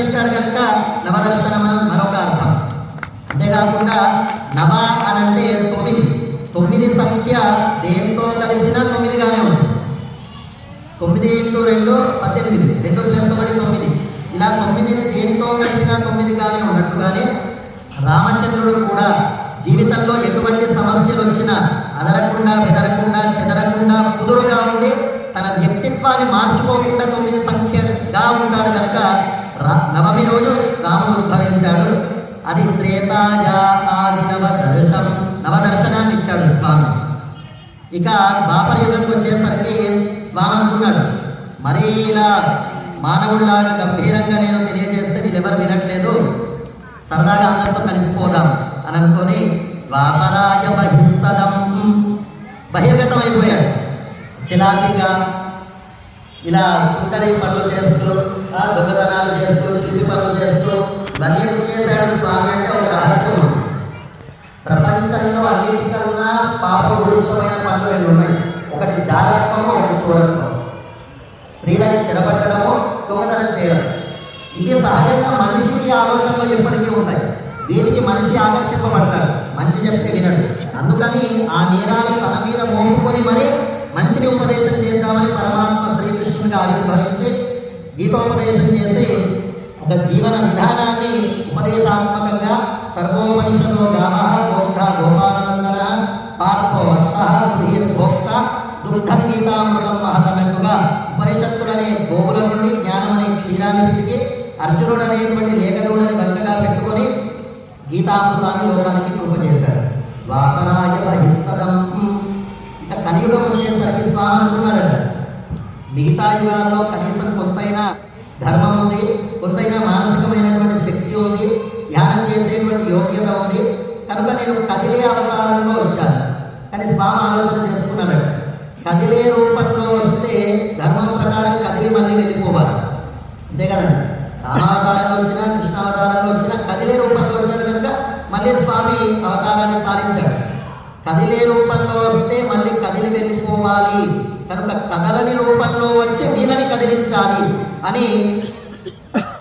ఇచ్చాడు కనుక నవదర్శనం అని మరొక అర్థం. అంతేకాకుండా నవ అనంటే 9. 9 సంఖ్య దేంతో కలిసినా 9గానే ఉంది. 9 × 2 18, 2 + 1 9. ఇలా 9ని దేంతో కలిపినా 9గానే ఉన్నట్టుగానే రామచంద్రుడు కూడా జీవితంలో ఎటువంటి సమస్యలు వచ్చినా అదరకుండా బెదరకుండా చెదరకుండా కుదురుగా ఉండి తన వ్యక్తిత్వాన్ని మార్చుకోకుండా 9 సంఖ్యగా ఉంటాడు కనుక నవమి రోజు రాముడు ఉద్భవించాడు. అది త్రేతాయా ఆది నవదర్శనాన్ని ఇచ్చాడు స్వామి. ఇక ద్వాపర యుగంకి వచ్చేసరికి స్వామి అనుకున్నాడు, మరీ ఇలా మానవుడిలాగా గంభీరంగా నేను తెలియజేస్తే వీళ్ళెవరు వినట్లేదు, సరదాగా అందరితో కలిసిపోదాం అని అనుకొని ద్వాపరాయ బహిస్సదం బహిర్గతం అయిపోయాడు. చిలాకీగా ఇలా కుంటరి పనులు చేస్తూ దొంగతనాలు చేస్తూ చిలిపి పనులు చేస్తూ ఇవన్నీ చేశాడు స్వామి. అంటే ఒక రహస్యం, ప్రపంచంలో అన్నిటికన్నా పాపభూయిష్టమైన పనులు 2 ఉన్నాయి. ఒకటి జాగ్రత్తము, ఒకటి చూడటం. స్త్రీలని చెరపట్టడము, దొంగతనం చేయడం. ఇది సహజంగా మనిషికి ఆలోచనలు ఎప్పటికీ ఉంటాయి. వీటికి మనిషి ఆకర్షింపబడతాడు, మంచి చెప్తే వినడు. అందుకని ఆ నేరాలు తన మీద మోపుకొని మరి మంచిని ఉపదేశం చేద్దామని పరమాత్మ శ్రీకృష్ణుడిగా ఆవిర్భవించి గీతోపదేశం చేసి ఒక జీవన విధానాన్ని ఉపదేశాత్మకంగా సర్వోపనిషదో గావః గోప్త గోపాలనందన పార్థో వత్సః శ్రీయత్ భోక్త దుగ్ధం గీతామృతం మహతన్నట్టుగా ఉపనిషత్తులనే గోవుల నుండి జ్ఞానం అనే క్షీరాన్ని పిలికి అర్జునుడు అనేటువంటి లేఖనుడని గంటగా పెట్టుకొని గీతామృతాన్ని లోకానికి కృపచేశాడు. ద్వాపరాయ బహిస్సదం. ఇక కలియుగం వచ్చేసరికి స్వామి అనుకున్నాడట, మిగతా యుగాల్లో కనీసం కొంతైనా ధర్మం ఉంది, కొంతైనా మానసికమైనటువంటి శక్తి ఉంది, ధ్యానం చేసేటువంటి యోగ్యత ఉంది, కనుక నేను కదిలే అవతారంలో వచ్చాను. కానీ స్వామి ఆలోచన చేసుకున్నాడట, కదిలే రూపంలో వస్తే ధర్మం ప్రకారం కదిలి మళ్ళీ వెళ్ళిపోవాలి, అంతే కదండి. రామావతారంలో వచ్చినా కృష్ణావతారంలో వచ్చినా కదిలే రూపంలో వచ్చాడు కనుక మళ్ళీ స్వామి అవతారాన్ని సాధించాడు. కదిలే రూపంలో వస్తే మళ్ళీ కదిలి వెళ్ళిపోవాలి కనుక కదలని రూపంలో వచ్చి వీళ్ళని కదిలించాలి అని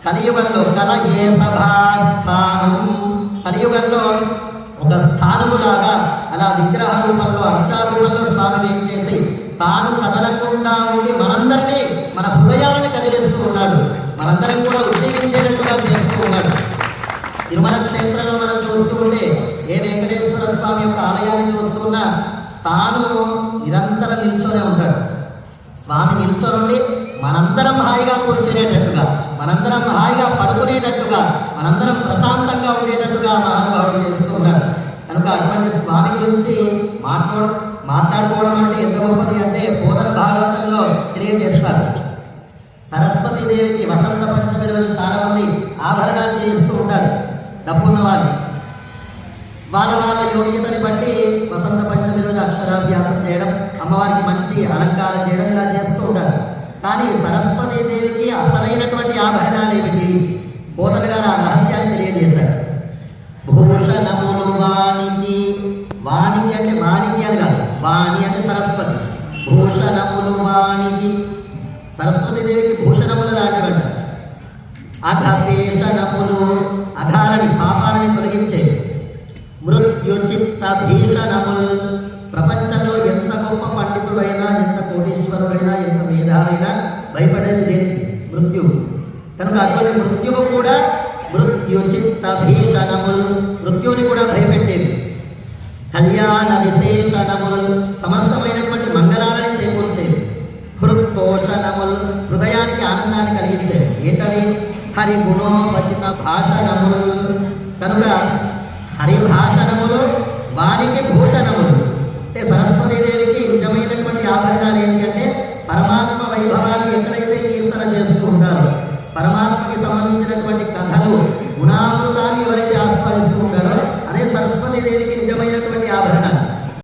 కలియుగంలో కలయే సభాస్థానం, కలియుగంలో ఒక స్థానములాగా అలా విగ్రహ రూపంలో అర్చా రూపంలో స్వామి ఏం చేసి తాను కదలకుండా ఉండి మనందరినీ మన హృదయాలను కదిలిస్తూ ఉన్నాడు, మనందరం కూడా ఉద్యోగించేటట్టుగా చేస్తూ ఉన్నాడు. తిరుమల క్షేత్రంలో మనం చూస్తూ ఉంటే ఏ వెంకటేశ్వర స్వామి యొక్క ఆలయాన్ని చూస్తున్నా తాను నిరంతరం నిల్చొనే ఉంటాడు. స్వామి నిల్చొని మనందరం హాయిగా కూర్చునేటట్టుగా, మనందరం హాయిగా పడుకునేటట్టుగా, మనందరం ప్రశాంతంగా ఉండేటట్టుగా మహానుభావుడు చేస్తూ ఉన్నాడు. కనుక అటువంటి స్వామి గురించి మాట్లాడుకోవడం అంటే ఎంత గొప్పది అంటే బోధన భాగవతంలో తెలియజేస్తారు. సరస్వతీదేవికి వసంత పంచమి రోజు చాలామంది ఆభరణాలు చేస్తూ ఉంటారు. డబ్బున్న వాళ్ళు వాళ్ళ యోగ్యతని బట్టి వసంత పంచమి రోజు అక్షరాభ్యాసం చేయడం, అమ్మవారికి మంచి అలంకారం చేయడం ఇలా చేస్తూ ఉంటారు. కానీ సరస్వతీదేవికి అసలైనటువంటి ఆభరణాలు ఏమిటి? బోధన గారు ఆ రహస్యాన్ని తెలియజేశారు. భూషణములు వాణికి, వాణికి అంటే మాణిక్యాలు కాదు, వాణి అంటే సరస్వతి. భూషణములు వాణికి, సరస్వతీదేవికి భూషణములు లాంటివంట. అఘభీషణములు, అఘాలని పాపాలని తొలగించే. మృత్యుచిత్త భీషణములు, ప్రపంచంలో ఎంత గొప్ప పండితుడైనా, ఎంత కోటీశ్వరుడైనా, ఎంత మేధావైనా భయపడేది దేనికి? మృత్యు. కనుక అటువంటి మృత్యువు కూడా మృత్యుచిత్త భీషణములు, మృత్యువుని కూడా భయపెట్టేది. కళ్యాణ విశేషణములు, సమస్తమైనటువంటి మంగళాలని చేకూర్చేది. హృత్తోషణములు, హృదయానికి ఆనందాన్ని కలిగించేది. ఏంటవి? హరిగుణోపచిత భాషణములు. కనుక హరిభాషణములు, వాణికి భూషణములు. అంటే సరస్వతీదేవికి నిజమైనటువంటి ఆభరణాలు ఏంటంటే పరమాత్మ వైభవాన్ని ఎక్కడ